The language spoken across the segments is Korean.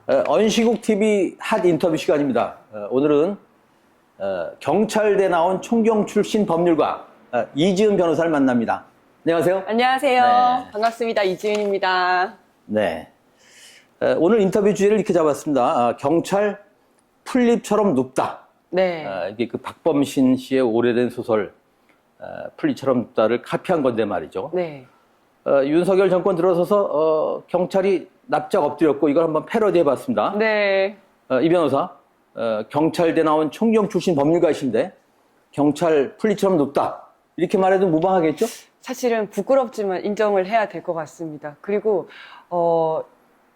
언시국 TV 핫 인터뷰 시간입니다. 오늘은 경찰대 나온 총경 출신 법률가 이지은 변호사를 만납니다. 안녕하세요. 안녕하세요. 네. 반갑습니다. 이지은입니다. 네. 오늘 인터뷰 주제를 이렇게 잡았습니다. 경찰 풀잎처럼 눕다. 네. 이게 그 박범신 씨의 오래된 소설 풀잎처럼 눕다를 카피한 건데 말이죠. 네. 윤석열 정권 들어서서 경찰이 납작 엎드렸고 이걸 한번 패러디 해봤습니다. 네. 이 변호사, 경찰대 나온 총경 출신 법률가이신데 경찰 풀잎처럼 눕다 이렇게 말해도 무방하겠죠? 사실은 부끄럽지만 인정을 해야 될 것 같습니다. 그리고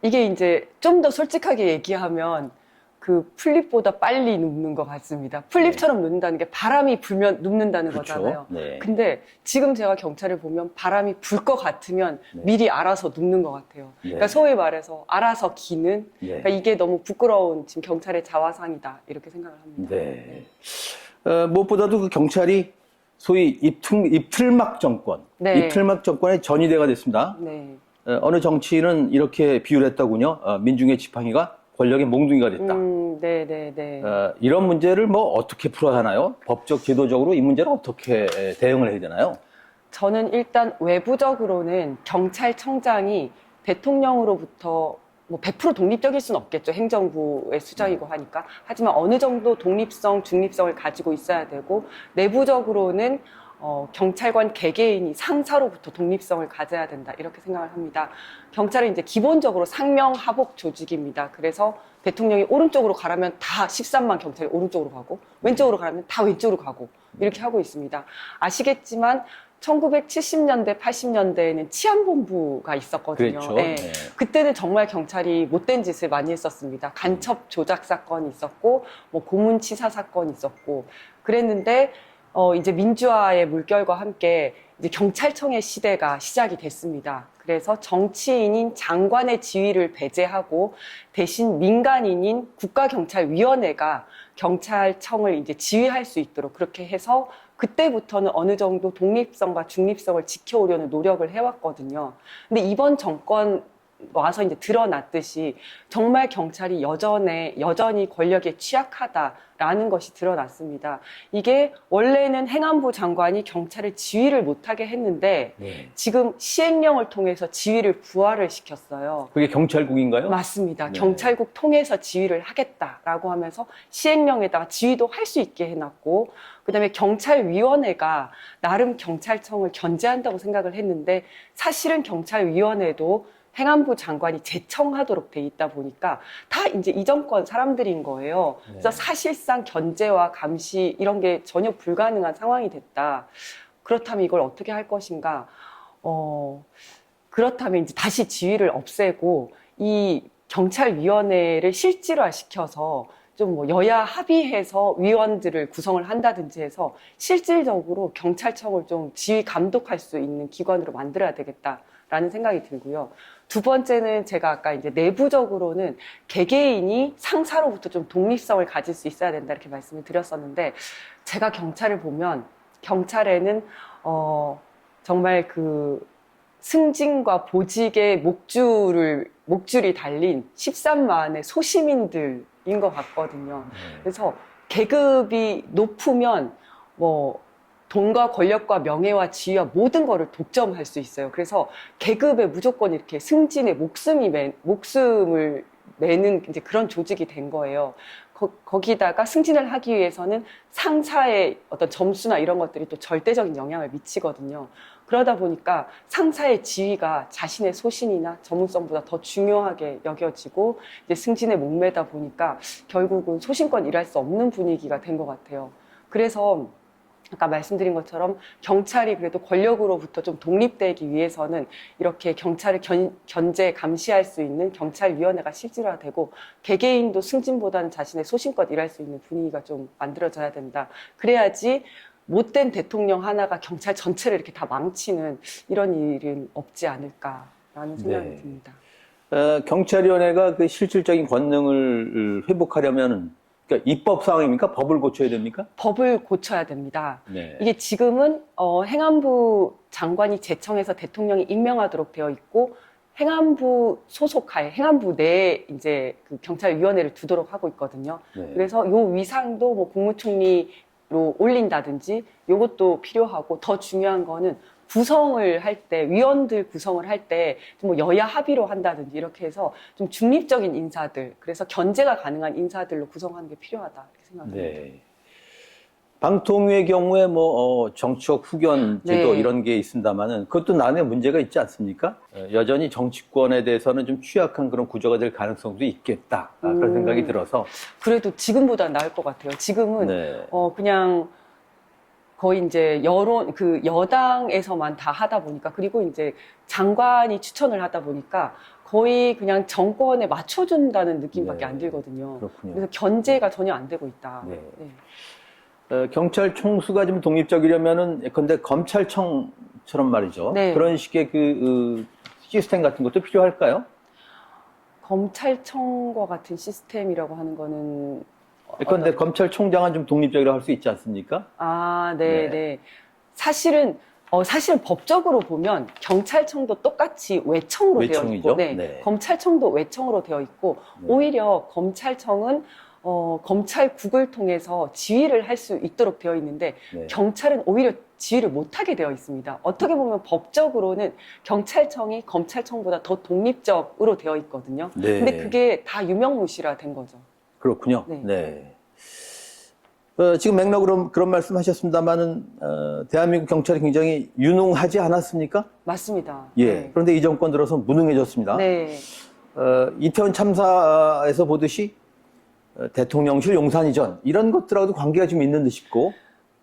이게 이제 좀 더 솔직하게 얘기하면 그 풀잎보다 빨리 눕는 것 같습니다. 풀잎처럼 눕는다는 게 바람이 불면 눕는다는 그렇죠. 거잖아요. 네. 근데 지금 제가 경찰을 보면 바람이 불 것 같으면 네. 미리 알아서 눕는 것 같아요. 네. 그러니까 소위 말해서 알아서 기는 네. 그러니까 이게 너무 부끄러운 지금 경찰의 자화상이다 이렇게 생각을 합니다. 네. 무엇보다도 그 경찰이 소위 입틀막 정권, 네. 입틀막 정권의 전위대가 됐습니다. 네. 어느 정치인은 이렇게 비유를 했다군요. 민중의 지팡이가 권력의 몽둥이가 됐다. 네. 이런 문제를 뭐 어떻게 풀어야 하나요? 법적, 제도적으로 이 문제를 어떻게 대응을 해야 되나요? 저는 일단 외부적으로는 경찰청장이 대통령으로부터 뭐 100% 독립적일 수는 없겠죠. 행정부의 수장이고 하니까. 하지만 어느 정도 독립성, 중립성을 가지고 있어야 되고 내부적으로는 경찰관 개개인이 상사로부터 독립성을 가져야 된다 이렇게 생각을 합니다. 경찰은 이제 기본적으로 상명하복 조직입니다. 그래서 대통령이 오른쪽으로 가라면 다 13만 경찰이 오른쪽으로 가고 왼쪽으로 가라면 다 왼쪽으로 가고 이렇게 하고 있습니다. 아시겠지만 1970년대, 80년대에는 치안본부가 있었거든요. 그렇죠. 네. 네. 그때는 정말 경찰이 못된 짓을 많이 했었습니다. 간첩 조작 사건이 있었고, 뭐 고문치사 사건이 있었고, 그랬는데 이제 민주화의 물결과 함께 이제 경찰청의 시대가 시작이 됐습니다. 그래서 정치인인 장관의 지위를 배제하고 대신 민간인인 국가경찰위원회가 경찰청을 이제 지휘할 수 있도록 그렇게 해서 그때부터는 어느 정도 독립성과 중립성을 지켜오려는 노력을 해왔거든요. 근데 이번 정권 와서 이제 드러났듯이 정말 경찰이 여전히 권력에 취약하다라는 것이 드러났습니다. 이게 원래는 행안부 장관이 경찰을 지휘를 못하게 했는데 네. 지금 시행령을 통해서 지휘를 부활을 시켰어요. 그게 경찰국인가요? 맞습니다. 네. 경찰국 통해서 지휘를 하겠다라고 하면서 시행령에다가 지휘도 할 수 있게 해놨고 그다음에 경찰위원회가 나름 경찰청을 견제한다고 생각을 했는데 사실은 경찰위원회도 행안부 장관이 제청하도록 돼 있다 보니까 다 이제 이 정권 사람들인 거예요. 그래서 네. 사실상 견제와 감시 이런 게 전혀 불가능한 상황이 됐다. 그렇다면 이걸 어떻게 할 것인가? 그렇다면 이제 다시 지위를 없애고 이 경찰위원회를 실질화시켜서 좀 뭐 여야 합의해서 위원들을 구성을 한다든지 해서 실질적으로 경찰청을 좀 지휘 감독할 수 있는 기관으로 만들어야 되겠다라는 생각이 들고요. 두 번째는 제가 아까 이제 내부적으로는 개개인이 상사로부터 좀 독립성을 가질 수 있어야 된다 이렇게 말씀을 드렸었는데 제가 경찰을 보면 경찰에는 정말 그 승진과 보직의 목줄이 달린 13만의 소시민들인 것 같거든요. 그래서 계급이 높으면 뭐 돈과 권력과 명예와 지위와 모든 거를 독점할 수 있어요. 그래서 계급에 무조건 이렇게 승진의 목숨을 매는 이제 그런 조직이 된 거예요. 거기다가 승진을 하기 위해서는 상사의 어떤 점수나 이런 것들이 또 절대적인 영향을 미치거든요. 그러다 보니까 상사의 지위가 자신의 소신이나 전문성보다 더 중요하게 여겨지고 이제 승진에 목매다 보니까 결국은 소신껏 일할 수 없는 분위기가 된 것 같아요. 그래서 아까 말씀드린 것처럼 경찰이 그래도 권력으로부터 좀 독립되기 위해서는 이렇게 경찰을 견제, 감시할 수 있는 경찰위원회가 실질화되고 개개인도 승진보다는 자신의 소신껏 일할 수 있는 분위기가 좀 만들어져야 된다. 그래야지 못된 대통령 하나가 경찰 전체를 이렇게 다 망치는 이런 일은 없지 않을까라는 생각이 네. 듭니다. 경찰위원회가 그 실질적인 권능을 회복하려면 그러니까 입법 상황입니까? 법을 고쳐야 됩니까? 법을 고쳐야 됩니다. 네. 이게 지금은 행안부 장관이 제청해서 대통령이 임명하도록 되어 있고 행안부 소속하에 행안부 내에 이제 그 경찰위원회를 두도록 하고 있거든요. 네. 그래서 요 위상도 뭐 국무총리로 올린다든지 요것도 필요하고 더 중요한 거는 구성을 할 때, 위원들 구성을 할 때 뭐 여야 합의로 한다든지 이렇게 해서 좀 중립적인 인사들, 그래서 견제가 가능한 인사들로 구성하는 게 필요하다 이렇게 생각합니다. 네. 방통위의 경우에 뭐 정치적 후견 제도 네. 이런 게 있습니다만은 그것도 나름의 문제가 있지 않습니까? 여전히 정치권에 대해서는 좀 취약한 그런 구조가 될 가능성도 있겠다 그런 생각이 들어서 그래도 지금보다 나을 것 같아요. 지금은 네. 그냥 거의 이제 여당에서만 다 하다 보니까, 그리고 이제 장관이 추천을 하다 보니까 거의 그냥 정권에 맞춰준다는 느낌밖에 네. 안 들거든요. 그렇군요. 그래서 견제가 전혀 안 되고 있다. 네. 네. 경찰 총수가 좀 독립적이려면은 예컨대 검찰청처럼 말이죠. 네. 그런 식의 그 시스템 같은 것도 필요할까요? 검찰청과 같은 시스템이라고 하는 거는 예컨대 검찰총장은 좀 독립적이라고 할 수 있지 않습니까? 네, 네. 네. 사실은 법적으로 보면 경찰청도 똑같이 외청으로 되어 외청이죠. 있고, 네. 네. 검찰청도 외청으로 되어 있고, 네. 오히려 검찰청은 검찰국을 통해서 지휘를 할 수 있도록 되어 있는데, 네. 경찰은 오히려 지휘를 못하게 되어 있습니다. 어떻게 보면 법적으로는 경찰청이 검찰청보다 더 독립적으로 되어 있거든요. 네. 근데 그게 다 유명무실화 된 거죠. 그렇군요. 네. 네. 지금 맥락으로 그런 말씀 하셨습니다만은, 대한민국 경찰이 굉장히 유능하지 않았습니까? 맞습니다. 예. 네. 그런데 이 정권 들어서 무능해졌습니다. 네. 이태원 참사에서 보듯이 대통령실 용산 이전 이런 것들하고도 관계가 좀 있는 듯 싶고,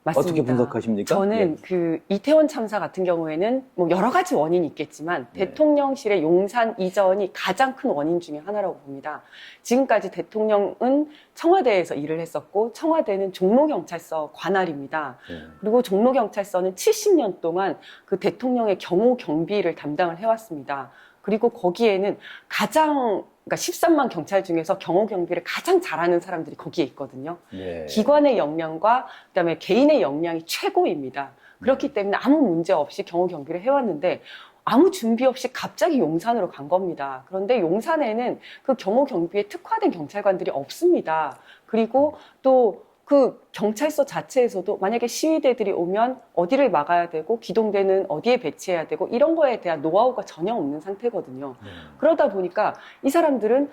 맞습니다. 어떻게 분석하십니까? 저는 예. 그 이태원 참사 같은 경우에는 뭐 여러 가지 원인이 있겠지만 네. 대통령실의 용산 이전이 가장 큰 원인 중에 하나라고 봅니다. 지금까지 대통령은 청와대에서 일을 했었고 청와대는 종로경찰서 관할입니다. 네. 그리고 종로경찰서는 70년 동안 그 대통령의 경호 경비를 담당을 해왔습니다. 그리고 거기에는 그러니까 13만 경찰 중에서 경호 경비를 가장 잘하는 사람들이 거기에 있거든요. 네. 기관의 역량과 그다음에 개인의 역량이 최고입니다. 그렇기 때문에 아무 문제 없이 경호 경비를 해왔는데 아무 준비 없이 갑자기 용산으로 간 겁니다. 그런데 용산에는 그 경호 경비에 특화된 경찰관들이 없습니다. 그리고 또 그 경찰서 자체에서도 만약에 시위대들이 오면 어디를 막아야 되고 기동대는 어디에 배치해야 되고 이런 거에 대한 노하우가 전혀 없는 상태거든요. 네. 그러다 보니까 이 사람들은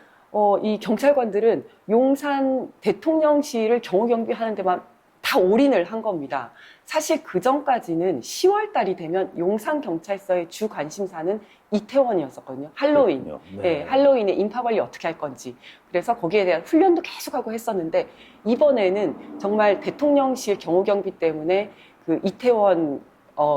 이 경찰관들은 용산 대통령실을 경호경비하는 데만 다 올인을 한 겁니다. 사실 그 전까지는 10월 달이 되면 용산 경찰서의 주 관심사는 이태원이었었거든요. 할로윈. 그렇군요. 네. 네, 할로윈에 인파 관리 어떻게 할 건지. 그래서 거기에 대한 훈련도 계속하고 했었는데 이번에는 정말 대통령실 경호경비 때문에 그 이태원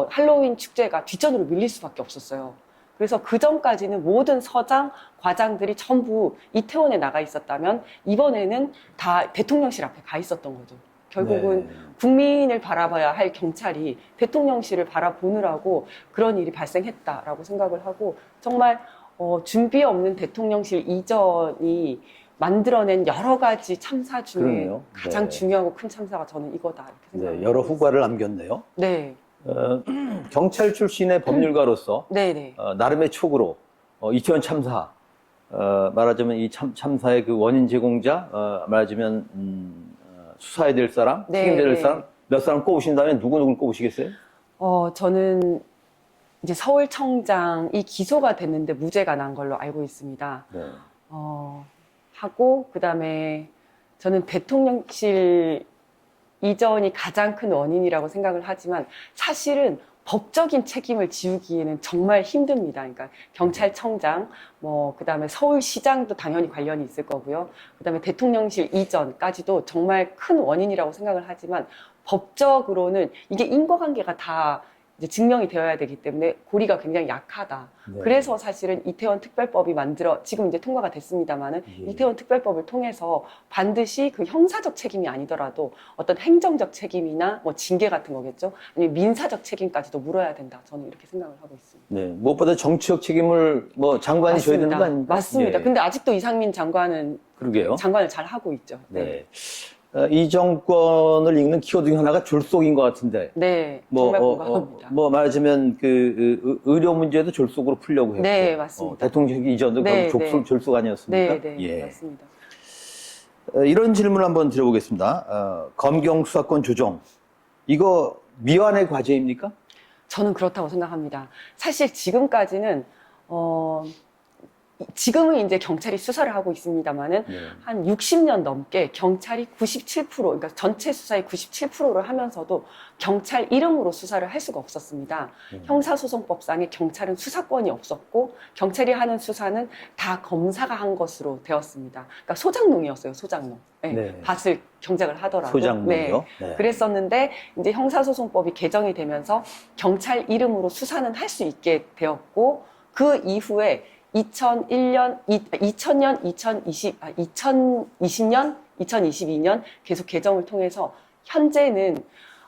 할로윈 축제가 뒷전으로 밀릴 수밖에 없었어요. 그래서 그 전까지는 모든 서장, 과장들이 전부 이태원에 나가 있었다면 이번에는 다 대통령실 앞에 가 있었던 거죠. 결국은 네. 국민을 바라봐야 할 경찰이 대통령실을 바라보느라고 그런 일이 발생했다라고 생각을 하고 정말 준비 없는 대통령실 이전이 만들어낸 여러 가지 참사 중에 그러네요. 가장 네. 중요하고 큰 참사가 저는 이거다 이렇게 네, 생각합니다. 여러 후과를 남겼네요. 네, 경찰 출신의 법률가로서 네, 네. 나름의 촉으로 이태원 참사 말하자면 이 참사의 그 원인 제공자 말하자면 수사해야 될 사람, 네, 책임져야 될 네. 사람 몇 사람 꼽으신 다음에 누구를 꼽으시겠어요? 저는 이제 서울청장이 기소가 됐는데 무죄가 난 걸로 알고 있습니다. 네. 하고 그다음에 저는 대통령실 이전이 가장 큰 원인이라고 생각을 하지만 사실은 법적인 책임을 지우기에는 정말 힘듭니다. 그러니까 경찰청장, 그다음에 서울시장도 당연히 관련이 있을 거고요. 그다음에 대통령실 이전까지도 정말 큰 원인이라고 생각을 하지만 법적으로는 이게 인과관계가 다 이제 증명이 되어야 되기 때문에 고리가 굉장히 약하다. 네. 그래서 사실은 이태원 특별법이 지금 이제 통과가 됐습니다만은 예. 이태원 특별법을 통해서 반드시 그 형사적 책임이 아니더라도 어떤 행정적 책임이나 징계 같은 거겠죠. 아니면 민사적 책임까지도 물어야 된다. 저는 이렇게 생각을 하고 있습니다. 네, 무엇보다 정치적 책임을 장관이 져야 되는 거 아닙니까? 맞습니다. 예. 근데 아직도 이상민 장관은 그러게요. 장관을 잘 하고 있죠. 네. 이 정권을 이끄는 키워드 중 하나가 졸속인 것 같은데. 네, 뭐, 정말 공감합니다. 뭐 말하자면 의료 문제도 졸속으로 풀려고 했고. 네, 맞습니다. 대통령이 이전도 네, 결국 네. 졸속 아니었습니까? 네, 네, 맞습니다. 이런 질문을 한번 드려보겠습니다. 검경 수사권 조정. 이거 미완의 과제입니까? 저는 그렇다고 생각합니다. 사실 지금까지는 지금은 이제 경찰이 수사를 하고 있습니다만은 네. 한 60년 넘게 경찰이 97%, 그러니까 전체 수사의 97%를 하면서도 경찰 이름으로 수사를 할 수가 없었습니다. 형사소송법상에 경찰은 수사권이 없었고 경찰이 하는 수사는 다 검사가 한 것으로 되었습니다. 그러니까 소장농이었어요, 소장농. 네. 네. 밭을 경작을 하더라도. 소장농이요? 네. 네. 그랬었는데 이제 형사소송법이 개정이 되면서 경찰 이름으로 수사는 할 수 있게 되었고 그 이후에 2000년, 2020년, 2022년 계속 개정을 통해서 현재는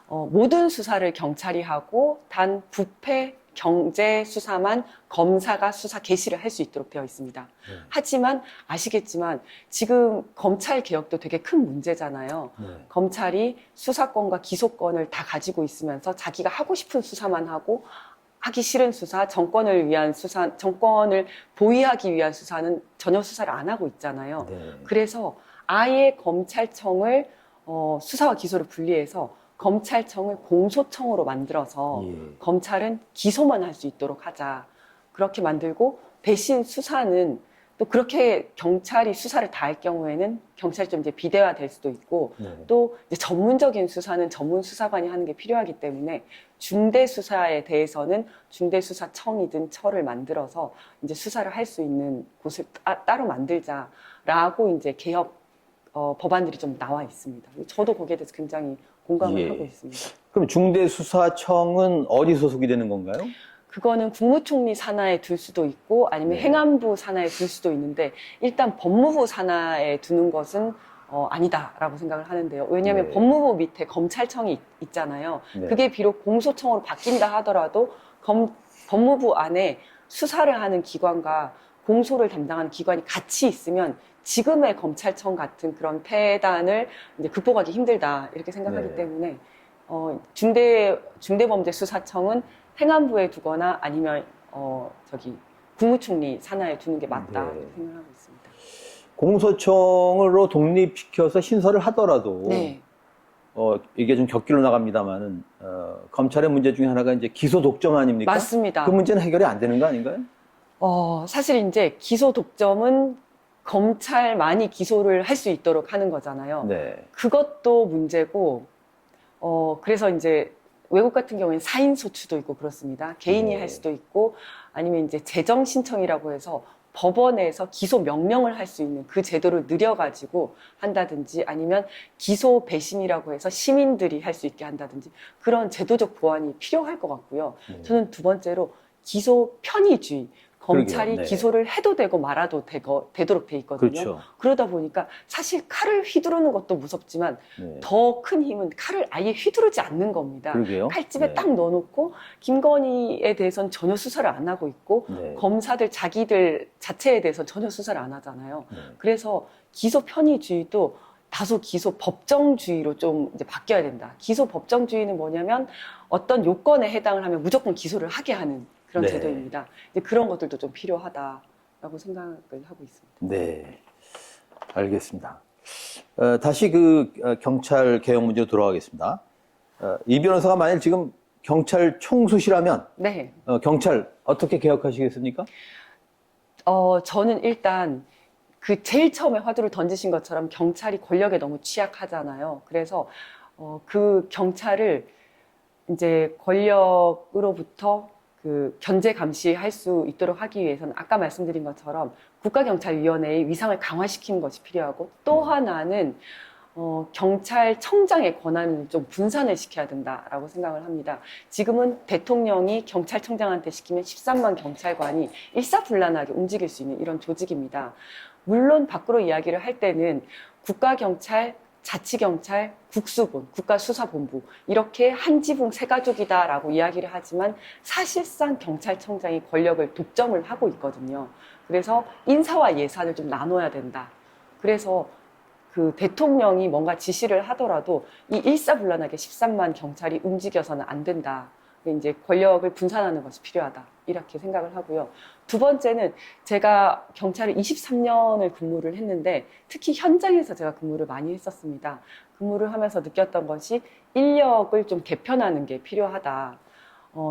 모든 수사를 경찰이 하고 단 부패 경제 수사만 검사가 수사 개시를 할 수 있도록 되어 있습니다. 하지만 아시겠지만 지금 검찰 개혁도 되게 큰 문제잖아요. 검찰이 수사권과 기소권을 다 가지고 있으면서 자기가 하고 싶은 수사만 하고 하기 싫은 수사, 정권을 위한 수사, 정권을 보위하기 위한 수사는 전혀 수사를 안 하고 있잖아요. 네. 그래서 아예 검찰청을 수사와 기소를 분리해서 검찰청을 공소청으로 만들어서 예. 검찰은 기소만 할 수 있도록 하자. 그렇게 만들고 대신 수사는 또 그렇게 경찰이 수사를 다 할 경우에는 경찰이 좀 이제 비대화될 수도 있고 네. 또 이제 전문적인 수사는 전문 수사관이 하는 게 필요하기 때문에 중대 수사에 대해서는 중대수사청이든 처를 만들어서 이제 수사를 할 수 있는 곳을 따로 만들자라고 이제 개혁 법안들이 좀 나와 있습니다. 저도 거기에 대해서 굉장히 공감을 예. 하고 있습니다. 그럼 중대수사청은 어디 소속이 되는 건가요? 그거는 국무총리 산하에 둘 수도 있고 아니면 네. 행안부 산하에 둘 수도 있는데 일단 법무부 산하에 두는 것은 아니다라고 생각을 하는데요. 왜냐하면 네. 법무부 밑에 검찰청이 있잖아요. 네. 그게 비록 공소청으로 바뀐다 하더라도 법무부 안에 수사를 하는 기관과 공소를 담당하는 기관이 같이 있으면 지금의 검찰청 같은 그런 폐단을 이제 극복하기 힘들다 이렇게 생각하기 네. 때문에 중대범죄수사청은 행안부에 두거나 아니면 국무총리 산하에 두는 게 맞다 네. 이렇게 생각하고 있습니다. 공소청으로 독립시켜서 신설을 하더라도 네. 이게 좀 격길로 나갑니다만은 검찰의 문제 중에 하나가 이제 기소 독점 아닙니까? 맞습니다. 그 문제는 해결이 안 되는 거 아닌가요? 사실 이제 기소 독점은 검찰만이 기소를 할 수 있도록 하는 거잖아요. 네. 그것도 문제고, 그래서 이제 외국 같은 경우에는 사인 소추도 있고 그렇습니다. 개인이 네. 할 수도 있고, 아니면 이제 재정 신청이라고 해서 법원에서 기소 명령을 할 수 있는 그 제도를 늘려가지고 한다든지 아니면 기소 배심이라고 해서 시민들이 할 수 있게 한다든지 그런 제도적 보완이 필요할 것 같고요. 저는 두 번째로 기소 편의주의. 검찰이 그러게요. 네. 기소를 해도 되고 말아도 되도록 돼 있거든요. 그렇죠. 그러다 보니까 사실 칼을 휘두르는 것도 무섭지만 네. 더 큰 힘은 칼을 아예 휘두르지 않는 겁니다. 그러게요. 칼집에 네. 딱 넣어놓고 김건희에 대해서는 전혀 수사를 안 하고 있고 네. 검사들 자기들 자체에 대해서 전혀 수사를 안 하잖아요. 네. 그래서 기소 편의주의도 다소 기소 법정주의로 좀 이제 바뀌어야 된다. 기소 법정주의는 뭐냐면 어떤 요건에 해당을 하면 무조건 기소를 하게 하는 그런 네. 제도입니다. 이제 그런 것들도 좀 필요하다라고 생각을 하고 있습니다. 네. 알겠습니다. 다시 경찰 개혁 문제로 돌아가겠습니다. 이 변호사가 만약 지금 경찰 총수시라면 네. 경찰 어떻게 개혁하시겠습니까? 저는 일단 그 제일 처음에 화두를 던지신 것처럼 경찰이 권력에 너무 취약하잖아요. 그래서 그 경찰을 이제 권력으로부터 그 견제 감시할 수 있도록 하기 위해서는 아까 말씀드린 것처럼 국가경찰위원회의 위상을 강화시키는 것이 필요하고 또 하나는 경찰청장의 권한을 좀 분산을 시켜야 된다라고 생각을 합니다. 지금은 대통령이 경찰청장한테 시키면 13만 경찰관이 일사불란하게 움직일 수 있는 이런 조직입니다. 물론 밖으로 이야기를 할 때는 국가경찰, 자치경찰, 국수본, 국가수사본부 이렇게 한 지붕 세 가족이다라고 이야기를 하지만 사실상 경찰청장이 권력을 독점을 하고 있거든요. 그래서 인사와 예산을 좀 나눠야 된다. 그래서 그 대통령이 뭔가 지시를 하더라도 이 일사불란하게 13만 경찰이 움직여서는 안 된다. 이제 권력을 분산하는 것이 필요하다. 이렇게 생각을 하고요. 두 번째는 제가 경찰을 23년을 근무를 했는데 특히 현장에서 제가 근무를 많이 했었습니다. 근무를 하면서 느꼈던 것이 인력을 좀 개편하는 게 필요하다.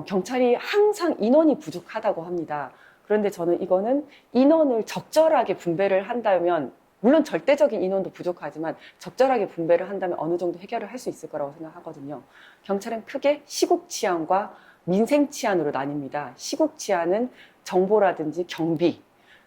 경찰이 항상 인원이 부족하다고 합니다. 그런데 저는 이거는 인원을 적절하게 분배를 한다면 물론 절대적인 인원도 부족하지만 적절하게 분배를 한다면 어느 정도 해결을 할 수 있을 거라고 생각하거든요. 경찰은 크게 시국 치안과 민생 치안으로 나뉩니다. 시국 치안은 정보라든지 경비,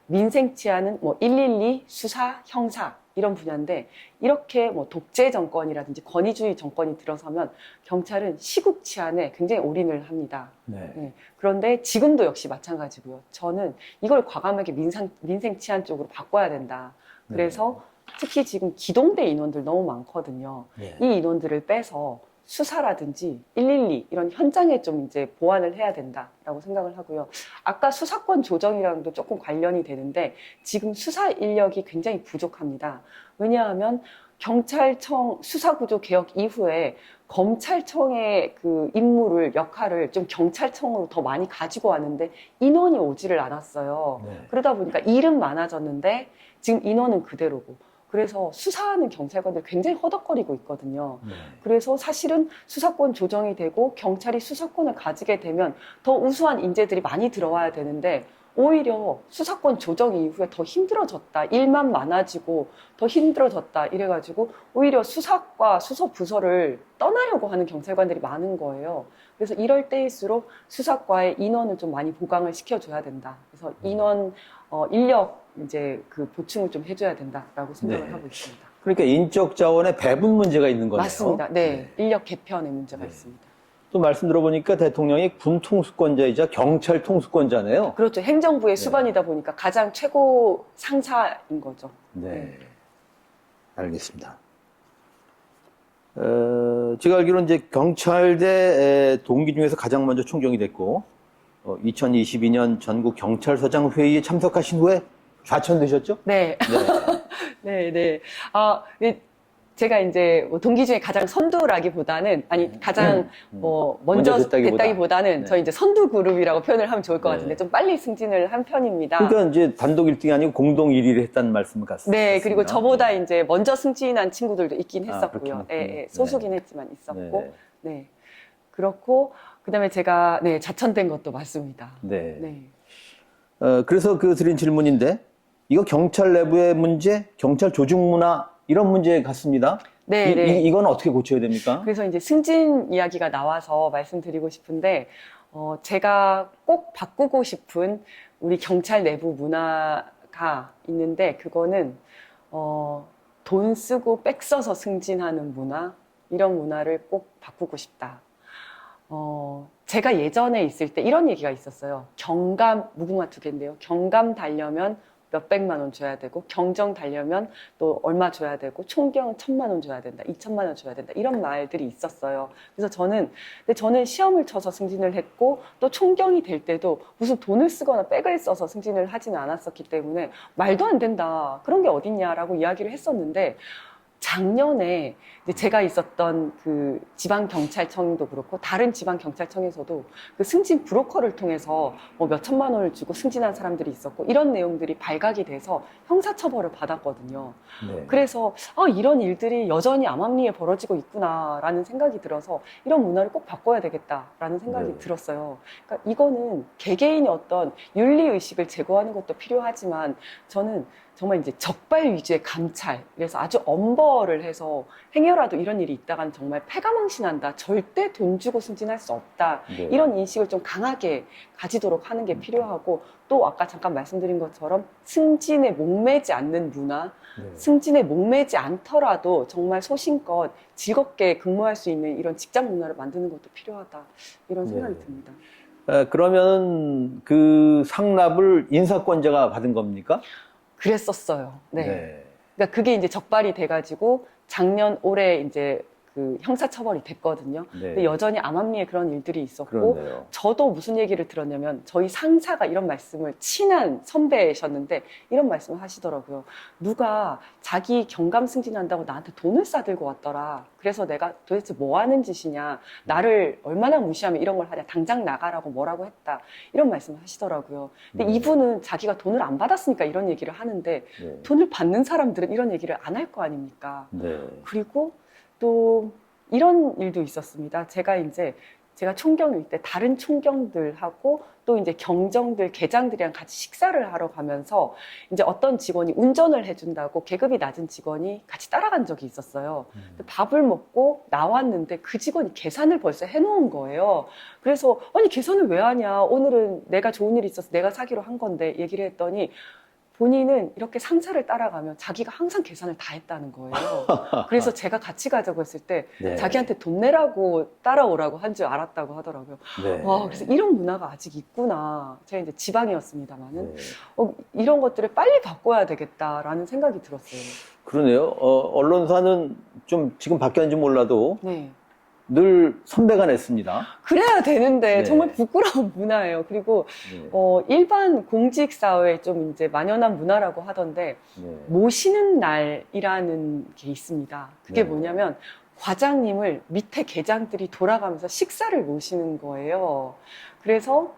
민생 치안은 뭐 112, 수사, 형사 이런 분야인데 이렇게 뭐 독재 정권이라든지 권위주의 정권이 들어서면 경찰은 시국 치안에 굉장히 올인을 합니다. 네. 네. 그런데 지금도 역시 마찬가지고요. 저는 이걸 과감하게 민생 치안 쪽으로 바꿔야 된다. 그래서 특히 지금 기동대 인원들 너무 많거든요. 네. 이 인원들을 빼서 수사라든지 112 이런 현장에 좀 이제 보완을 해야 된다라고 생각을 하고요. 아까 수사권 조정이랑도 조금 관련이 되는데 지금 수사 인력이 굉장히 부족합니다. 왜냐하면 경찰청 수사구조 개혁 이후에 검찰청의 그 임무를, 역할을 좀 경찰청으로 더 많이 가지고 왔는데 인원이 오지를 않았어요. 네. 그러다 보니까 일은 많아졌는데 지금 인원은 그대로고. 그래서 수사하는 경찰관들 굉장히 허덕거리고 있거든요. 네. 그래서 사실은 수사권 조정이 되고 경찰이 수사권을 가지게 되면 더 우수한 인재들이 많이 들어와야 되는데 오히려 수사권 조정 이후에 더 힘들어졌다. 일만 많아지고 더 힘들어졌다. 이래가지고 오히려 수사과 수사부서를 떠나려고 하는 경찰관들이 많은 거예요. 그래서 이럴 때일수록 수사과의 인원을 좀 많이 보강을 시켜줘야 된다. 그래서 인원, 인력 이제 그 보충을 좀 해줘야 된다라고 생각을 네. 하고 있습니다. 그러니까 인적 자원의 배분 문제가 있는 거네요. 맞습니다. 네. 인력 개편의 문제가 네. 있습니다. 또 말씀 들어보니까 대통령이 군 통수권자이자 경찰 통수권자네요. 그렇죠. 행정부의 네. 수반이다 보니까 가장 최고 상사인 거죠. 네. 알겠습니다. 제가 알기로는 이제 경찰대 동기 중에서 가장 먼저 총경이 됐고, 2022년 전국 경찰서장 회의에 참석하신 후에 좌천되셨죠? 네. 네. 네. 아, 제가 이제 뭐 동기 중에 가장 선두라기보다는, 아니, 가장 먼저 됐다기보다는 네. 저희 이제 선두 그룹이라고 표현을 하면 좋을 것 네. 같은데 좀 빨리 승진을 한 편입니다. 그러니까 이제 단독 1등이 아니고 공동 1위를 했다는 말씀을 같습니다. 네, 그리고 저보다 이제 먼저 승진한 친구들도 있긴 했었고요. 그렇긴 예, 예, 했군요. 소수긴 했지만 있었고. 네. 네. 그렇고, 그 다음에 제가, 네, 자천된 것도 맞습니다. 네. 네. 그래서 드린 질문인데, 이거 경찰 내부의 문제, 경찰 조직 문화, 이런 문제 같습니다. 네, 네. 이건 어떻게 고쳐야 됩니까? 그래서 이제 승진 이야기가 나와서 말씀드리고 싶은데, 제가 꼭 바꾸고 싶은 우리 경찰 내부 문화가 있는데, 그거는, 돈 쓰고 백 써서 승진하는 문화, 이런 문화를 꼭 바꾸고 싶다. 제가 예전에 있을 때 이런 얘기가 있었어요. 경감, 무궁화 두 개인데요. 경감 달려면 몇백만 원 줘야 되고, 경정 달려면 또 얼마 줘야 되고, 총경은 1,000만 원 줘야 된다, 2,000만 원 줘야 된다, 이런 말들이 있었어요. 그래서 근데 저는 시험을 쳐서 승진을 했고, 또 총경이 될 때도 무슨 돈을 쓰거나 백을 써서 승진을 하지는 않았었기 때문에 말도 안 된다, 그런 게 어딨냐라고 이야기를 했었는데, 작년에 이제 제가 있었던 그 지방경찰청도 그렇고 다른 지방경찰청에서도 그 승진 브로커를 통해서 뭐 몇천만 원을 주고 승진한 사람들이 있었고 이런 내용들이 발각이 돼서 형사처벌을 받았거든요. 네. 그래서 이런 일들이 여전히 암암리에 벌어지고 있구나라는 생각이 들어서 이런 문화를 꼭 바꿔야 되겠다라는 생각이 네. 들었어요. 그러니까 이거는 개개인의 어떤 윤리의식을 제고하는 것도 필요하지만 저는 정말 이제 적발 위주의 감찰, 그래서 아주 엄벌을 해서 행여라도 이런 일이 있다가는 정말 패가망신한다, 절대 돈 주고 승진할 수 없다, 네. 이런 인식을 좀 강하게 가지도록 하는 게 필요하고, 또 아까 잠깐 말씀드린 것처럼 승진에 목매지 않는 문화, 네. 승진에 목매지 않더라도 정말 소신껏 즐겁게 근무할 수 있는 이런 직장 문화를 만드는 것도 필요하다, 이런 생각이 네. 듭니다. 그러면 그 상납을 인사권자가 받은 겁니까? 그랬었어요. 네. 그러니까 그게 이제 적발이 돼가지고 작년 올해 이제 그 형사처벌이 됐거든요. 네. 근데 여전히 암암리에 그런 일들이 있었고, 그렇네요. 저도 무슨 얘기를 들었냐면 저희 상사가 이런 말씀을, 친한 선배셨는데 이런 말씀을 하시더라고요. 누가 자기 경감 승진한다고 나한테 돈을 싸들고 왔더라. 그래서 내가 도대체 뭐 하는 짓이냐, 나를 얼마나 무시하면 이런 걸 하냐, 당장 나가라고 뭐라고 했다, 이런 말씀을 하시더라고요. 근데 네. 이분은 자기가 돈을 안 받았으니까 이런 얘기를 하는데, 네. 돈을 받는 사람들은 이런 얘기를 안 할 거 아닙니까? 네. 그리고 또 이런 일도 있었습니다. 제가 총경일 때 다른 총경들하고 또 이제 경정들, 계장들이랑 같이 식사를 하러 가면서 이제 어떤 직원이 운전을 해준다고 계급이 낮은 직원이 같이 따라간 적이 있었어요. 밥을 먹고 나왔는데 그 직원이 계산을 벌써 해놓은 거예요. 그래서 아니 계산을 왜 하냐? 오늘은 내가 좋은 일이 있어서 내가 사기로 한 건데, 얘기를 했더니 본인은 이렇게 상사를 따라가면 자기가 항상 계산을 다 했다는 거예요. 그래서 제가 같이 가자고 했을 때 네. 자기한테 돈 내라고 따라오라고 한 줄 알았다고 하더라고요. 네. 와, 그래서 이런 문화가 아직 있구나. 제가 이제 지방이었습니다만은 네. 이런 것들을 빨리 바꿔야 되겠다라는 생각이 들었어요. 그러네요. 언론사는 좀 지금 바뀌었는지 몰라도 네. 늘 선배가 냈습니다. 그래야 되는데 네. 정말 부끄러운 문화예요. 그리고 네. 일반 공직 사회에 좀 이제 만연한 문화라고 하던데, 네. 모시는 날이라는 게 있습니다. 그게 네. 뭐냐면 과장님을 밑에 계장들이 돌아가면서 식사를 모시는 거예요. 그래서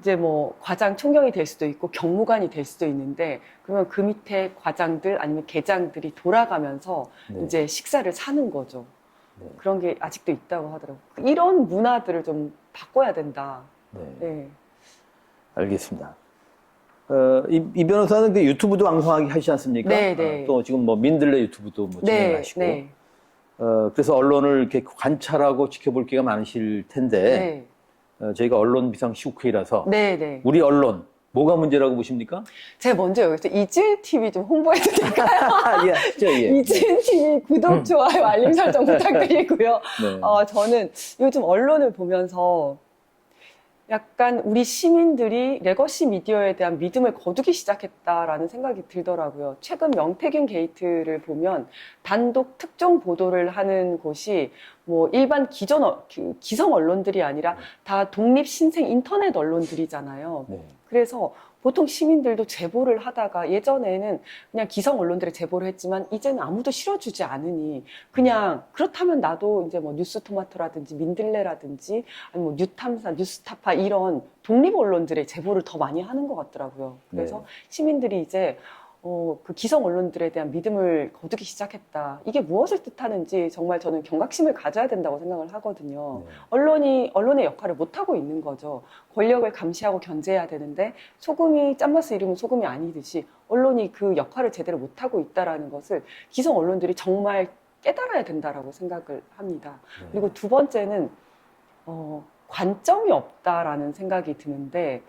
이제 뭐 과장 총경이 될 수도 있고 경무관이 될 수도 있는데, 그러면 그 밑에 과장들 아니면 계장들이 돌아가면서 네. 이제 식사를 사는 거죠. 네. 그런 게 아직도 있다고 하더라고요. 이런 문화들을 좀 바꿔야 된다. 네. 네. 알겠습니다. 이 변호사는 그 유튜브도 왕성하게 하시지 않습니까? 네, 네. 또 지금 뭐 민들레 유튜브도 뭐 진행하시고. 네. 그래서 언론을 이렇게 관찰하고 지켜볼 기회가 많으실 텐데, 저희가 언론 비상 시국회의라서 네. 네. 우리 언론 뭐가 문제라고 보십니까? 제가 먼저 여기서 이지은 TV 좀 홍보해도 될까요? 예. 이지은 TV 구독, 좋아요, 알림 설정 부탁드리고요. 네. 저는 요즘 언론을 보면서 약간 우리 시민들이 레거시 미디어에 대한 믿음을 거두기 시작했다라는 생각이 들더라고요. 최근 명태균 게이트를 보면 단독 특종 보도를 하는 곳이 뭐 일반 기성 언론들이 아니라 다 독립 신생 인터넷 언론들이잖아요. 네. 그래서 보통 시민들도 제보를 하다가, 예전에는 그냥 기성 언론들이 제보를 했지만 이제는 아무도 실어주지 않으니 그냥 그렇다면 나도 이제 뭐 뉴스토마토라든지 민들레라든지 아니면 뭐 뉴탐사, 뉴스타파 이런 독립 언론들의 제보를 더 많이 하는 것 같더라고요. 그래서 네. 시민들이 이제 그 기성 언론들에 대한 믿음을 거두기 시작했다. 이게 무엇을 뜻하는지 정말 저는 경각심을 가져야 된다고 생각을 하거든요. 네. 언론의 역할을 못하고 있는 거죠. 권력을 감시하고 견제해야 되는데 소금이 짠맛을 잃으면 소금이 아니듯이 언론이 그 역할을 제대로 못하고 있다는 것을 기성 언론들이 정말 깨달아야 된다라고 생각을 합니다. 네. 그리고 두 번째는 관점이 없다라는 생각이 드는데,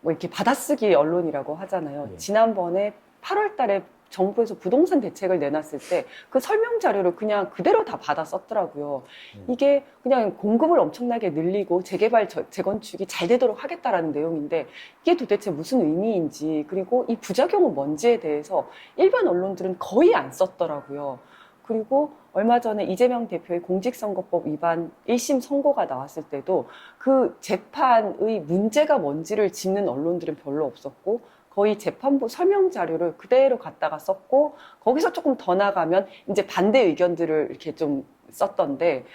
뭐 이렇게 받아쓰기 언론이라고 하잖아요. 네. 지난번에 8월 달에 정부에서 부동산 대책을 내놨을 때 그 설명 자료를 그냥 그대로 다 받아 썼더라고요. 이게 그냥 공급을 엄청나게 늘리고 재개발, 재건축이 잘 되도록 하겠다라는 내용인데, 이게 도대체 무슨 의미인지, 그리고 이 부작용은 뭔지에 대해서 일반 언론들은 거의 안 썼더라고요. 그리고 얼마 전에 이재명 대표의 공직선거법 위반 1심 선고가 나왔을 때도 그 재판의 문제가 뭔지를 짚는 언론들은 별로 없었고, 거의 재판부 설명 자료를 그대로 갖다가 썼고, 거기서 조금 더 나가면 이제 반대 의견들을 이렇게 좀 썼던데,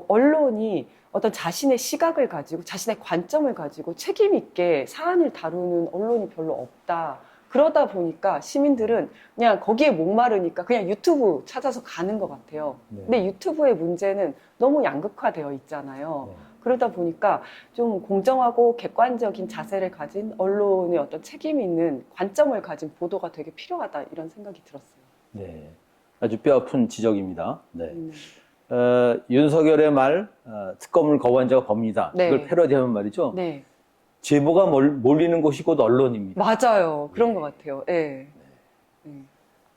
언론이 어떤 자신의 시각을 가지고 자신의 관점을 가지고 책임 있게 사안을 다루는 언론이 별로 없다. 그러다 보니까 시민들은 그냥 거기에 목마르니까 그냥 유튜브 찾아서 가는 것 같아요. 네. 근데 유튜브의 문제는 너무 양극화되어 있잖아요. 네. 그러다 보니까 좀 공정하고 객관적인 자세를 가진 언론의 어떤 책임 있는 관점을 가진 보도가 되게 필요하다, 이런 생각이 들었어요. 네. 아주 뼈아픈 지적입니다. 네. 음. 윤석열의 말, 특검을 거부한 자가 법이다. 네. 이걸 패러디하면 말이죠. 네, 제보가 몰리는 곳이 곧 언론입니다. 맞아요. 그런 것 같아요. 네.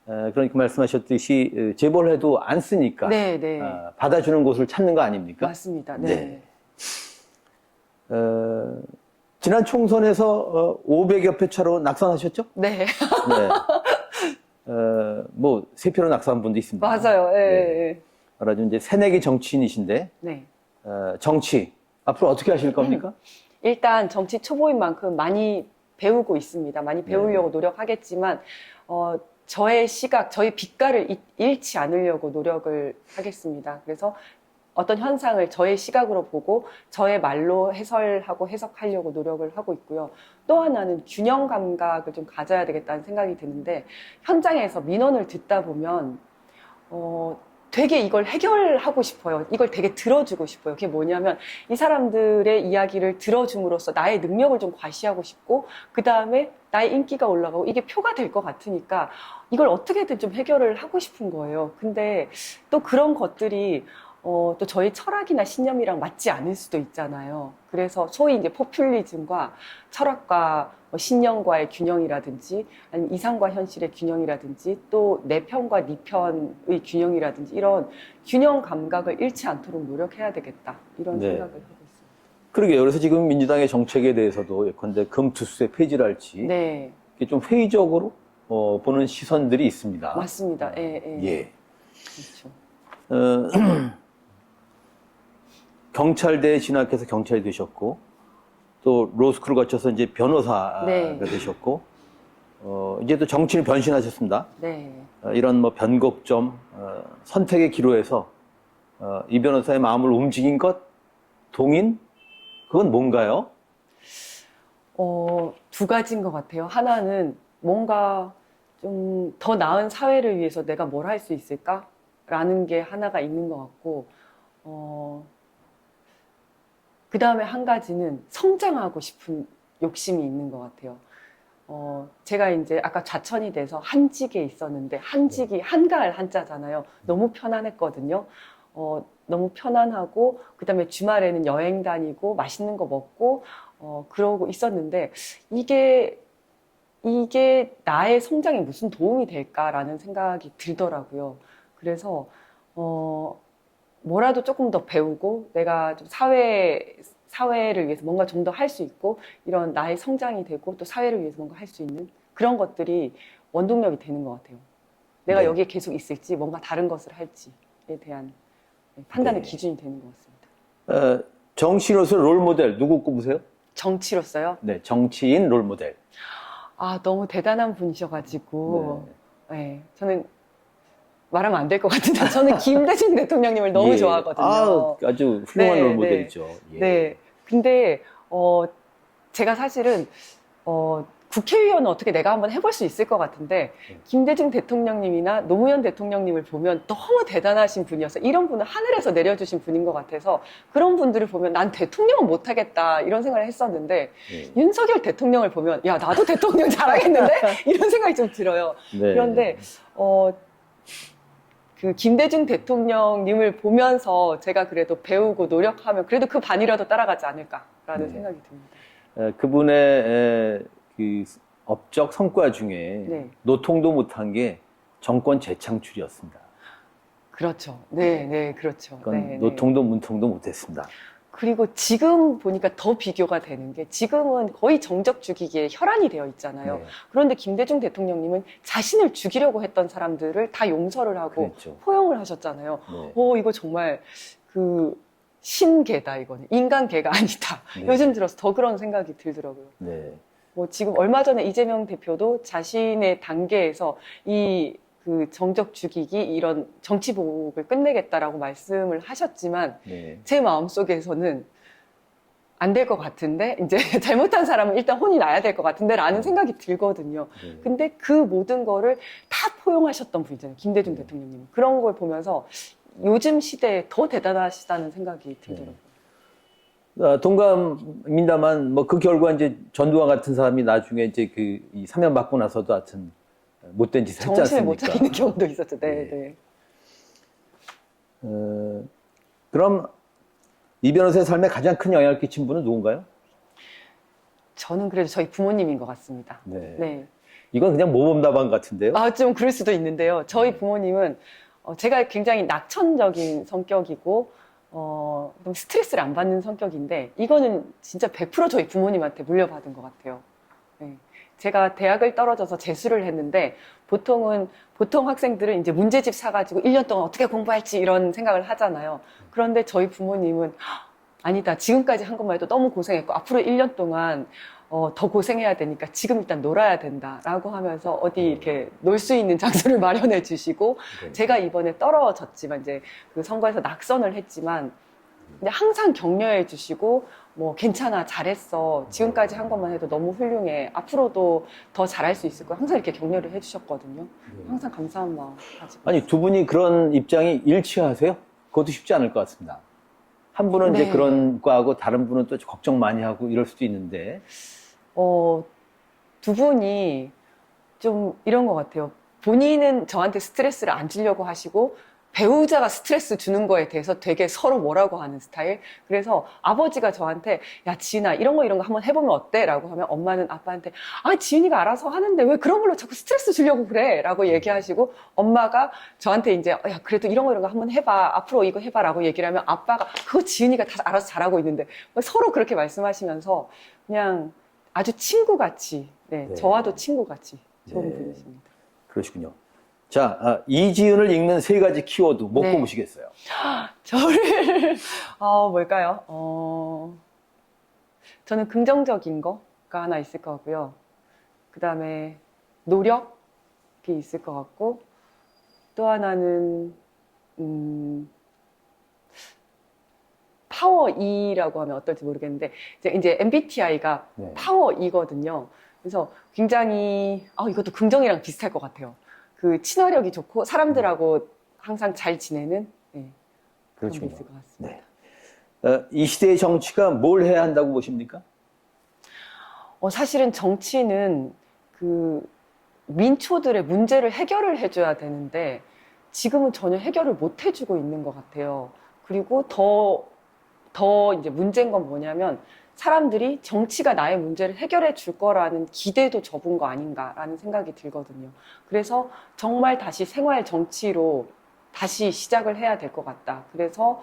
그러니까 말씀하셨듯이 제보를 해도 안 쓰니까 네, 네. 받아주는 곳을 찾는 거 아닙니까? 맞습니다. 네. 지난 총선에서 500여 표 차로 낙선하셨죠? 네. 네. 뭐 세표로 낙서한 분도 있습니다. 맞아요. 예, 네. 예. 말하자면 이제 새내기 정치인이신데 네. 정치 앞으로 어떻게 하실 겁니까? 일단 정치 초보인 만큼 많이 배우고 있습니다. 많이 배우려고 노력하겠지만, 저의 시각, 저의 빛깔을 잃지 않으려고 노력을 하겠습니다. 그래서 어떤 현상을 저의 시각으로 보고 저의 말로 해설하고 해석하려고 노력을 하고 있고요. 또 하나는 균형 감각을 좀 가져야 되겠다는 생각이 드는데, 현장에서 민원을 듣다 보면 되게 이걸 해결하고 싶어요. 이걸 되게 들어주고 싶어요. 그게 뭐냐면 이 사람들의 이야기를 들어줌으로써 나의 능력을 좀 과시하고 싶고, 그 다음에 나의 인기가 올라가고 이게 표가 될 것 같으니까 이걸 어떻게든 좀 해결을 하고 싶은 거예요. 근데 또 그런 것들이 또 저희 철학이나 신념이랑 맞지 않을 수도 있잖아요. 그래서 소위 이제 포퓰리즘과 철학과 신념과의 균형이라든지, 아니면 이상과 현실의 균형이라든지, 또 내 편과 네 편의 균형이라든지, 이런 균형 감각을 잃지 않도록 노력해야 되겠다. 이런 네. 생각을 하고 있습니다. 그러게요. 그래서 지금 민주당의 정책에 대해서도 예컨대 금투세 폐지를 할지 네, 이렇게 좀 회의적으로 보는 시선들이 있습니다. 맞습니다. 예, 예. 예. 그렇죠. 경찰대에 진학해서 경찰이 되셨고, 또 로스쿨을 거쳐서 이제 변호사가 네. 되셨고, 이제 또 정치를 변신하셨습니다. 네. 이런 뭐 변곡점, 선택의 기로에서 이 변호사의 마음을 움직인 것, 동인? 그건 뭔가요? 두 가지인 것 같아요. 하나는 뭔가 좀 더 나은 사회를 위해서 내가 뭘 할 수 있을까라는 게 하나가 있는 것 같고, 그 다음에 한 가지는 성장하고 싶은 욕심이 있는 것 같아요. 제가 이제 아까 좌천이 돼서 한직에 있었는데, 한직이 한가할 한자잖아요. 너무 편안했거든요. 너무 편안하고, 그 다음에 주말에는 여행 다니고, 맛있는 거 먹고, 그러고 있었는데, 이게 나의 성장에 무슨 도움이 될까라는 생각이 들더라고요. 그래서, 뭐라도 조금 더 배우고, 내가 좀 사회를 위해서 뭔가 좀 더 할 수 있고, 이런 나의 성장이 되고, 또 사회를 위해서 뭔가 할 수 있는 그런 것들이 원동력이 되는 것 같아요. 내가 네. 여기에 계속 있을지, 뭔가 다른 것을 할지에 대한 판단의 네. 기준이 되는 것 같습니다. 정치인으로서 롤모델, 누구 꼽으세요? 정치로서요? 네, 정치인 롤모델. 아, 너무 대단한 분이셔가지고, 네, 저는 말하면 안 될 것 같은데, 저는 김대중 대통령님을 너무 예. 좋아하거든요. 아주 훌륭한 네, 롤모델이죠. 예. 네. 근데, 제가 사실은, 국회의원은 어떻게 내가 한번 해볼 수 있을 것 같은데, 김대중 대통령님이나 노무현 대통령님을 보면 너무 대단하신 분이어서, 이런 분은 하늘에서 내려주신 분인 것 같아서, 그런 분들을 보면 난 대통령은 못하겠다, 이런 생각을 했었는데, 예. 윤석열 대통령을 보면, 야, 나도 대통령 잘하겠는데? 이런 생각이 좀 들어요. 네. 그런데, 그 김대중 대통령님을 보면서 제가 그래도 배우고 노력하면 그래도 그 반이라도 따라가지 않을까라는 네. 생각이 듭니다. 그분의 그 업적 성과 중에 네. 노통도 못한 게 정권 재창출이었습니다. 그렇죠. 네, 네, 그렇죠. 그건 네, 네. 노통도 문통도 못했습니다. 그리고 지금 보니까 더 비교가 되는 게, 지금은 거의 정적 죽이기에 혈안이 되어 있잖아요. 네. 그런데 김대중 대통령님은 자신을 죽이려고 했던 사람들을 다 용서를 하고 그랬죠. 포용을 하셨잖아요. 네. 이거 정말 그 신계다, 이거는. 인간계가 아니다. 네. 요즘 들어서 더 그런 생각이 들더라고요. 네. 지금 얼마 전에 이재명 대표도 자신의 단계에서 그 정적 죽이기, 이런 정치 보복을 끝내겠다라고 말씀을 하셨지만, 네. 제 마음속에서는 안 될 것 같은데, 이제 잘못한 사람은 일단 혼이 나야 될 것 같은데 라는 생각이 들거든요. 네. 근데 그 모든 거를 다 포용하셨던 분이잖아요, 김대중 네. 대통령님. 그런 걸 보면서 요즘 시대에 더 대단하시다는 생각이 들더라고요. 동감입니다만 뭐 그 결과 이제 전두환 같은 사람이 나중에 이제 이 사면 받고 나서도 하여튼 못된 짓을 했지 정신을 못 않습니까? 차리는 경우도 있었죠. 네, 네. 네. 그럼 이 변호사의 삶에 가장 큰 영향을 끼친 분은 누군가요? 저는 그래도 저희 부모님인 것 같습니다. 네. 네. 이건 그냥 모범답안 같은데요? 좀 그럴 수도 있는데요. 저희 부모님은, 제가 굉장히 낙천적인 성격이고, 좀 스트레스를 안 받는 성격인데, 이거는 진짜 100% 저희 부모님한테 물려받은 것 같아요. 네. 제가 대학을 떨어져서 재수를 했는데 보통 학생들은 이제 문제집 사가지고 1년 동안 어떻게 공부할지 이런 생각을 하잖아요. 그런데 저희 부모님은 아니다. 지금까지 한 것만 해도 너무 고생했고 앞으로 1년 동안 더 고생해야 되니까 지금 일단 놀아야 된다라고 하면서 어디 이렇게 놀 수 있는 장소를 마련해 주시고 제가 이번에 떨어졌지만 이제 그 선거에서 낙선을 했지만 근데 항상 격려해 주시고 뭐 괜찮아 잘했어 지금까지 한 것만 해도 너무 훌륭해 앞으로도 더 잘할 수 있을 거야 항상 이렇게 격려를 해 주셨거든요. 항상 감사한 마음 가지고 아니, 두 분이 그런 입장이 일치하세요? 그것도 쉽지 않을 것 같습니다. 한 분은 이제 네. 그런 거하고 다른 분은 또 걱정 많이 하고 이럴 수도 있는데. 두 분이 좀 이런 것 같아요. 본인은 저한테 스트레스를 안 주려고 하시고 배우자가 스트레스 주는 거에 대해서 되게 서로 뭐라고 하는 스타일. 그래서 아버지가 저한테 야 지은아 이런 거 한번 해보면 어때? 라고 하면 엄마는 아빠한테 아 지은이가 알아서 하는데 왜 그런 걸로 자꾸 스트레스 주려고 그래? 라고 얘기하시고 엄마가 저한테 이제 야 그래도 이런 거 한번 해봐. 앞으로 이거 해봐 라고 얘기를 하면 아빠가 그거 지은이가 다 알아서 잘하고 있는데 서로 그렇게 말씀하시면서 그냥 아주 친구같이 네, 네. 저와도 친구같이 좋은 네. 분이십니다. 그러시군요. 자, 이지은을 읽는 세 가지 키워드 못 네. 꼽으시겠어요? 저를 뭘까요? 저는 긍정적인 거가 하나 있을 것 같고요. 그 다음에 노력이 있을 것 같고 또 하나는 파워 E라고 하면 어떨지 모르겠는데 이제 MBTI가 네. 파워 E거든요. 그래서 굉장히 이것도 긍정이랑 비슷할 것 같아요. 그 친화력이 좋고 사람들하고 항상 잘 지내는 그런 게 그렇군요. 있을 것 같습니다. 네. 이 시대의 정치가 뭘 해야 한다고 보십니까? 사실은 정치는 그 민초들의 문제를 해결을 해줘야 되는데 지금은 전혀 해결을 못 해주고 있는 것 같아요. 그리고 더 이제 문제인 건 뭐냐면 사람들이 정치가 나의 문제를 해결해 줄 거라는 기대도 접은 거 아닌가라는 생각이 들거든요. 그래서 정말 다시 생활 정치로 다시 시작을 해야 될 것 같다. 그래서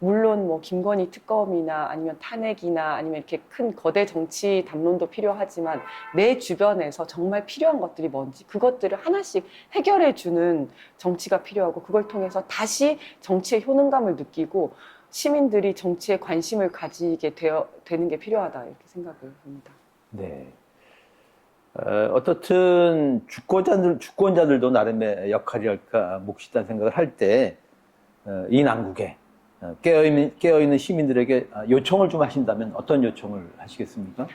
물론 김건희 특검이나 아니면 탄핵이나 아니면 이렇게 큰 거대 정치 담론도 필요하지만 내 주변에서 정말 필요한 것들이 뭔지 그것들을 하나씩 해결해 주는 정치가 필요하고 그걸 통해서 다시 정치의 효능감을 느끼고 시민들이 정치에 관심을 가지게 되는 게 필요하다 이렇게 생각을 합니다. 네. 어떻든 주권자들도 나름의 역할이랄까 몫이 있다는 생각을 할 때 이 난국에 깨어있는 시민들에게 요청을 좀 하신다면 어떤 요청을 하시겠습니까?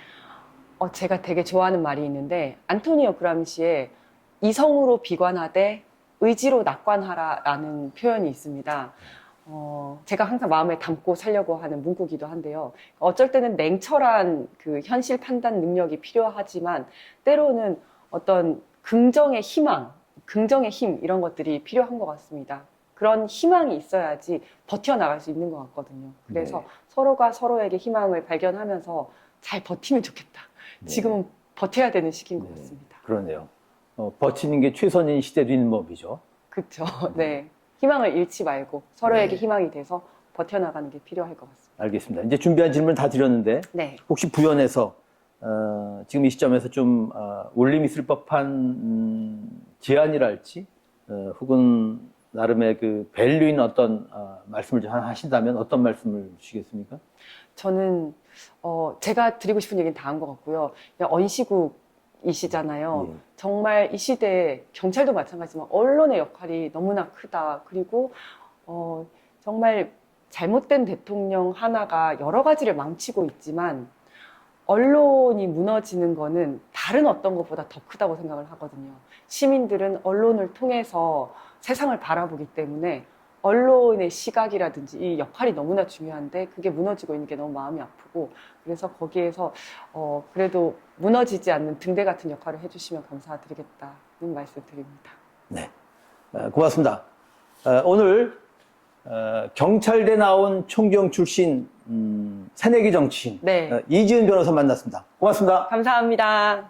제가 되게 좋아하는 말이 있는데 안토니오 그람시의 이성으로 비관하되 의지로 낙관하라라는 표현이 있습니다. 제가 항상 마음에 담고 살려고 하는 문구기도 한데요. 어쩔 때는 냉철한 그 현실 판단 능력이 필요하지만 때로는 어떤 긍정의 희망, 긍정의 힘 이런 것들이 필요한 것 같습니다. 그런 희망이 있어야지 버텨나갈 수 있는 것 같거든요. 그래서 네. 서로가 서로에게 희망을 발견하면서 잘 버티면 좋겠다. 네. 지금은 버텨야 되는 시기인 것 네. 같습니다. 그러네요. 버티는 게 최선인 시대도 있는 법이죠. 그렇죠. 네. 희망을 잃지 말고 서로에게 네. 희망이 돼서 버텨나가는 게 필요할 것 같습니다. 알겠습니다. 이제 준비한 질문 다 드렸는데 네. 혹시 부연해서 지금 이 시점에서 좀 울림 있을 법한 제안이랄지 혹은 나름의 그 밸류인 어떤 말씀을 좀 하나 하신다면 어떤 말씀을 주시겠습니까? 저는 제가 드리고 싶은 얘기는 다 한 것 같고요. 언시국이시잖아요. 예. 정말 이 시대에 경찰도 마찬가지지만 언론의 역할이 너무나 크다. 그리고 정말 잘못된 대통령 하나가 여러 가지를 망치고 있지만 언론이 무너지는 거는 다른 어떤 것보다 더 크다고 생각을 하거든요. 시민들은 언론을 통해서 세상을 바라보기 때문에 언론의 시각이라든지 이 역할이 너무나 중요한데 그게 무너지고 있는 게 너무 마음이 아프고 그래서 거기에서 그래도 무너지지 않는 등대 같은 역할을 해주시면 감사드리겠다는 말씀 드립니다. 네, 고맙습니다. 오늘 경찰대 나온 총경 출신 새내기 정치인 네. 이지은 변호사 만났습니다. 고맙습니다. 감사합니다.